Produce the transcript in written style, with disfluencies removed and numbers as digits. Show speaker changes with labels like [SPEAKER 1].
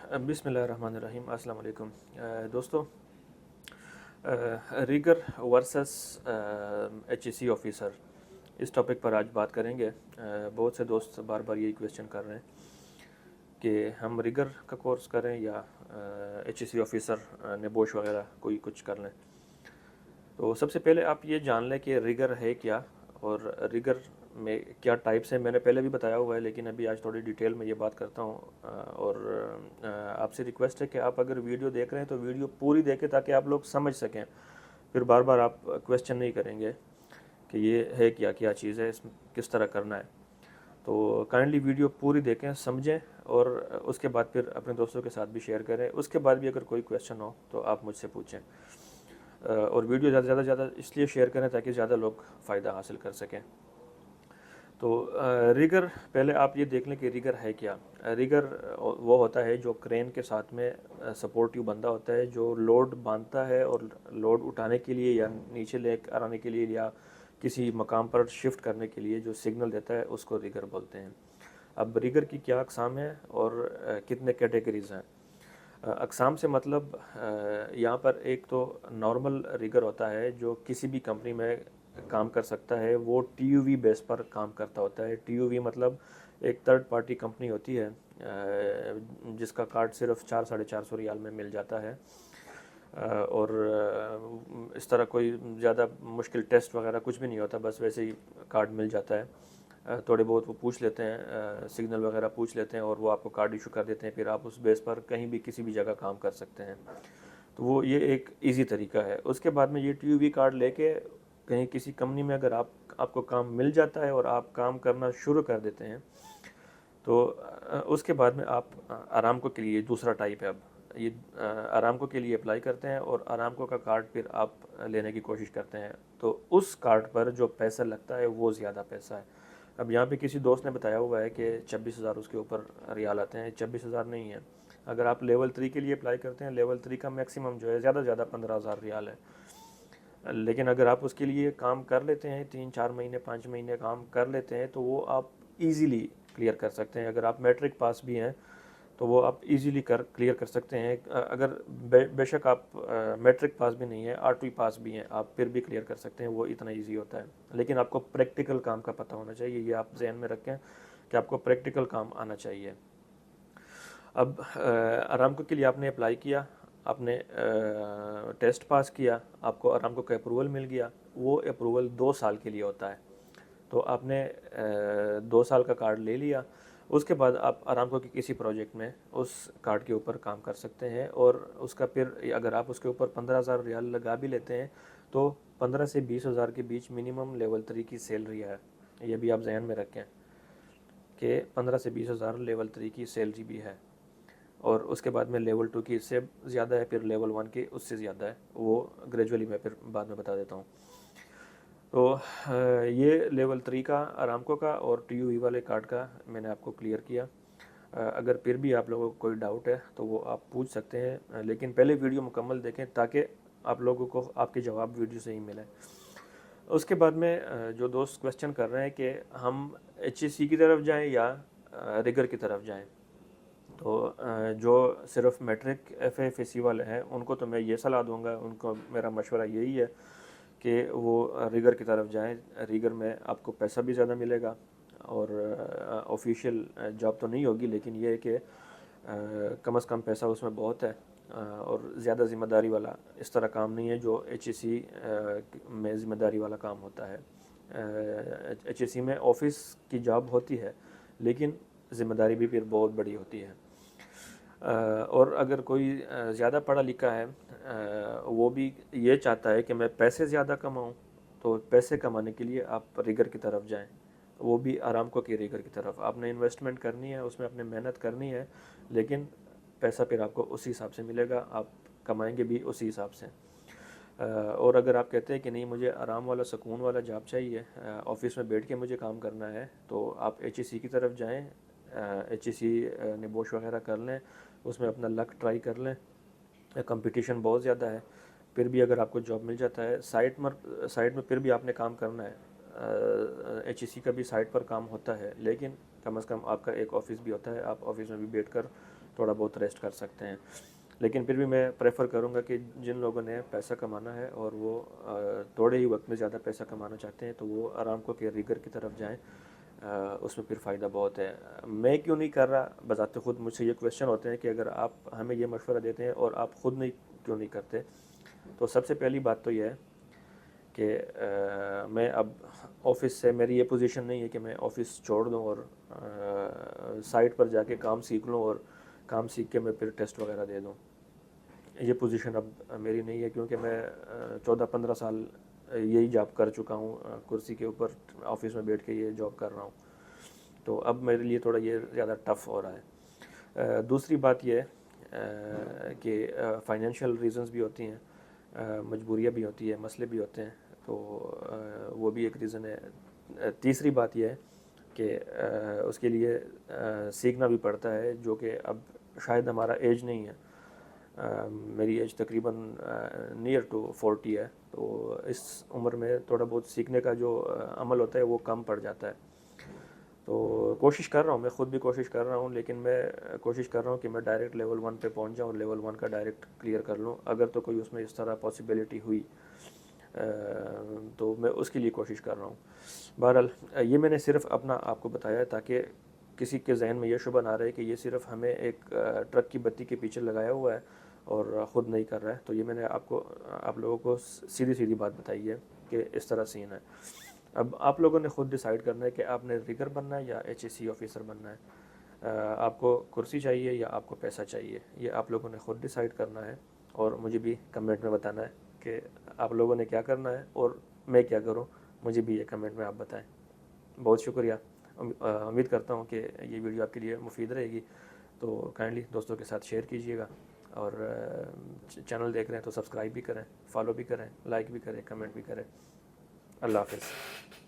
[SPEAKER 1] बिस्मिल्लाहिर्रहमानिर्रहीम। अस्सलाम वालेकुम दोस्तों। रीगर वर्सेस HEC ऑफ़िसर, इस टॉपिक पर आज बात करेंगे। बहुत से दोस्त बार बार यही क्वेश्चन कर रहे हैं कि हम रीगर का कोर्स करें या HEC ऑफ़िसर नेबोश वगैरह कोई कुछ कर लें। तो सबसे पहले आप ये जान लें कि रिगर है क्या और रिगर में क्या टाइप्स हैं। मैंने पहले भी बताया हुआ है, लेकिन अभी आज थोड़ी डिटेल में ये बात करता हूँ। और आपसे रिक्वेस्ट है कि आप अगर वीडियो देख रहे हैं तो वीडियो पूरी देखें ताकि आप लोग समझ सकें, फिर बार बार आप क्वेश्चन नहीं करेंगे कि ये है क्या, क्या चीज़ है, इसमें किस तरह करना है। तो काइंडली वीडियो पूरी देखें, समझें और उसके बाद फिर अपने दोस्तों के साथ भी शेयर करें। उसके बाद भी अगर कोई क्वेश्चन हो तो आप मुझसे पूछें। और वीडियो ज़्यादा इसलिए शेयर करें ताकि ज़्यादा लोग फ़ायदा हासिल कर सकें। तो रिगर, पहले आप ये देख लें कि रिगर है क्या। रिगर वो होता है जो क्रेन के साथ में सपोर्टिव बंदा होता है, जो लोड बांधता है और लोड उठाने के लिए या नीचे ले आने के लिए या किसी मकाम पर शिफ्ट करने के लिए जो सिग्नल देता है, उसको रिगर बोलते हैं। अब रिगर की क्या अक़साम है और कितने कैटेगरीज़ हैं। अक़साम से मतलब यहाँ पर एक तो नॉर्मल रिगर होता है जो किसी भी कंपनी में काम कर सकता है। वो TUV बेस पर काम करता होता है। TUV मतलब एक थर्ड पार्टी कंपनी होती है जिसका कार्ड सिर्फ 400-450 रियाल में मिल जाता है। और इस तरह कोई ज़्यादा मुश्किल टेस्ट वगैरह कुछ भी नहीं होता, बस वैसे ही कार्ड मिल जाता है। थोड़े बहुत वो पूछ लेते हैं, सिग्नल वगैरह पूछ लेते हैं और वो आपको कार्ड इशू कर देते हैं। फिर आप उस बेस पर कहीं भी किसी भी जगह काम कर सकते हैं। तो वो ये एक इजी तरीका है। उसके बाद में ये TUV कार्ड लेके कहीं किसी कंपनी में अगर आपको काम मिल जाता है और आप काम करना शुरू कर देते हैं, तो उसके बाद में आप आरामको के लिए, दूसरा टाइप है। अब ये आरामको के लिए अप्लाई करते हैं और आरामको का कार्ड फिर आप लेने की कोशिश करते हैं। तो उस कार्ड पर जो पैसा लगता है वो ज़्यादा पैसा है। अब यहाँ पे किसी दोस्त ने बताया हुआ है कि 26,000 उसके ऊपर रियाल आते हैं। 26,000 नहीं है। अगर आप लेवल 3 के लिए अप्लाई करते हैं, लेवल 3 का मैक्सिमम जो है ज़्यादा 15,000 रियाल है। लेकिन अगर आप उसके लिए काम कर लेते हैं, 3-4 महीने 5 महीने काम कर लेते हैं, तो वो आप इजीली क्लियर कर सकते हैं। अगर आप मैट्रिक पास भी हैं तो वो आप इजीली क्लियर कर सकते हैं। अगर बेशक आप मैट्रिक पास भी नहीं है, 8वीं पास भी हैं, आप फिर भी क्लियर कर सकते हैं। वो इतना इजी होता है। लेकिन आपको प्रैक्टिकल काम का पता होना चाहिए। ये आप जहन में रखें कि आपको प्रैक्टिकल काम आना चाहिए। अब आरामको के लिए आपने अप्लाई किया, आपने टेस्ट पास किया, आपको आरामको का अप्रूवल मिल गया। वो अप्रूवल 2 साल के लिए होता है। तो आपने 2 साल का कार्ड ले लिया। उसके बाद आप आरामको के किसी प्रोजेक्ट में उस कार्ड के ऊपर काम कर सकते हैं। और उसका फिर अगर आप उसके ऊपर 15,000 रियाल लगा भी लेते हैं तो 15 से 20,000 के बीच मिनिमम लेवल 3 की सैलरी है। ये भी आप जहन में रखें कि 15 से 20,000 लेवल 3 की सैलरी भी है। और उसके बाद में लेवल 2 की इससे ज़्यादा है, फिर लेवल 1 की उससे ज़्यादा है। वो ग्रेजुअली मैं फिर बाद में बता देता हूँ। तो ये लेवल 3 का आरामको का और TUV वाले कार्ड का मैंने आपको क्लियर किया। अगर फिर भी आप लोगों को कोई डाउट है तो वो आप पूछ सकते हैं, लेकिन पहले वीडियो मुकम्मल देखें ताकि आप लोगों को आपके जवाब वीडियो से ही मिले। उसके बाद में जो दोस्त क्वेश्चन कर रहे हैं कि हम HEC की तरफ जाएं या रिगर की तरफ जाएं, तो जो सिर्फ मैट्रिक FA/FAC वाले हैं उनको तो मैं ये सलाह दूंगा, उनको मेरा मशवरा यही है कि वो रिगर की तरफ जाएं। रिगर में आपको पैसा भी ज़्यादा मिलेगा और ऑफिशियल जॉब तो नहीं होगी, लेकिन ये है कि कम से कम पैसा उसमें बहुत है और ज़्यादा ज़िम्मेदारी वाला इस तरह काम नहीं है जो HEC में ज़िम्मेदारी वाला काम होता है। HEC में ऑफिस की जॉब होती है, लेकिन ज़िम्मेदारी भी फिर बहुत बड़ी होती है। और अगर कोई ज़्यादा पढ़ा लिखा है, वो भी ये चाहता है कि मैं पैसे ज़्यादा कमाऊं, तो पैसे कमाने के लिए आप रिगर की तरफ जाएं। वो भी आरामको की रिगर की तरफ। आपने इन्वेस्टमेंट करनी है, उसमें अपने मेहनत करनी है, लेकिन पैसा फिर आपको उसी हिसाब से मिलेगा, आप कमाएंगे भी उसी हिसाब से। और अगर आप कहते हैं कि नहीं, मुझे आराम वाला सुकून वाला जॉब चाहिए, ऑफिस में बैठ के मुझे काम करना है, तो आप HEC की तरफ जाएं। HEC नेबोश वगैरह कर लें, उसमें अपना लक ट्राई कर लें। कंपटीशन बहुत ज़्यादा है, फिर भी अगर आपको जॉब मिल जाता है साइट में फिर भी आपने काम करना है। HEC का भी साइट पर काम होता है, लेकिन कम से कम आपका एक ऑफ़िस भी होता है, आप ऑफिस में भी बैठकर تھوڑا بہت ریسٹ کر سکتے ہیں. لیکن پھر بھی میں پریفر کروں گا کہ جن لوگوں نے پیسہ کمانا ہے اور وہ تھوڑے ہی وقت میں زیادہ پیسہ کمانا چاہتے ہیں تو وہ آرام کو کے ریگر کی طرف جائیں. اس میں پھر فائدہ بہت ہے. میں کیوں نہیں کر رہا بذات خود مجھ سے یہ کویشچن ہوتے ہیں کہ اگر آپ ہمیں یہ مشورہ دیتے ہیں اور آپ خود نہیں کیوں نہیں کرتے. تو سب سے پہلی بات تو یہ ہے کہ میں اب آفس سے میری یہ پوزیشن نہیں ہے کہ میں آفس چھوڑ دوں اور سائٹ پر جا کے کام سیکھ لوں اور کام سیکھ کے میں پھر ٹیسٹ وغیرہ دے دوں. یہ پوزیشن اب میری نہیں ہے کیونکہ میں 14-15 سال یہی جاب کر چکا ہوں, کرسی کے اوپر آفس میں بیٹھ کے یہ جاب کر رہا ہوں. تو اب میرے لیے تھوڑا یہ زیادہ ٹف ہو رہا ہے. دوسری بات یہ ہے کہ فائنینشیل ریزنز بھی ہوتی ہیں, مجبوریاں بھی ہوتی ہیں, مسئلے بھی ہوتے ہیں, تو وہ بھی ایک ریزن ہے. تیسری بات یہ ہے کہ اس کے لیے سیکھنا بھی پڑتا ہے, جو کہ اب شاید ہمارا ایج نہیں ہے. میری ایج تقریباً نیئر ٹو 40 ہے, تو اس عمر میں تھوڑا بہت سیکھنے کا جو عمل ہوتا ہے وہ کم پڑ جاتا ہے. تو کوشش کر رہا ہوں, میں خود بھی کوشش کر رہا ہوں, لیکن میں کوشش کر رہا ہوں کہ میں ڈائریکٹ لیول 1 پہ پہنچ جاؤں اور لیول 1 کا ڈائریکٹ کلیئر کر لوں. اگر تو کوئی اس میں اس طرح پاسبلٹی ہوئی تو میں اس کے لیے کوشش کر رہا ہوں. بہرحال یہ میں نے صرف اپنا آپ کو بتایا ہے تاکہ کسی کے ذہن میں یہ شبہ نہ رہے کہ یہ صرف ہمیں ایک ٹرک کی بتی کے پیچھے لگایا ہوا ہے اور خود نہیں کر رہا ہے. تو یہ میں نے آپ لوگوں کو سیدھی بات بتائی ہے کہ اس طرح سین ہے. اب آپ لوگوں نے خود ڈیسائیڈ کرنا ہے کہ آپ نے ریگر بننا ہے یا HSE آفیسر بننا ہے. آپ کو کرسی چاہیے یا آپ کو پیسہ چاہیے, یہ آپ لوگوں نے خود ڈیسائیڈ کرنا ہے. اور مجھے بھی کمنٹ میں بتانا ہے کہ آپ لوگوں نے کیا کرنا ہے اور میں کیا کروں. مجھے بھی یہ کمنٹ میں آپ بتائیں. بہت شکریہ. امید کرتا ہوں کہ یہ ویڈیو آپ کے لیے مفید رہے گی. تو کائنڈلی دوستوں کے ساتھ شیئر کیجیے گا, اور چینل دیکھ رہے ہیں تو سبسکرائب بھی کریں, فالو بھی کریں, لائک بھی کریں, کمنٹ بھی کریں. اللہ حافظ.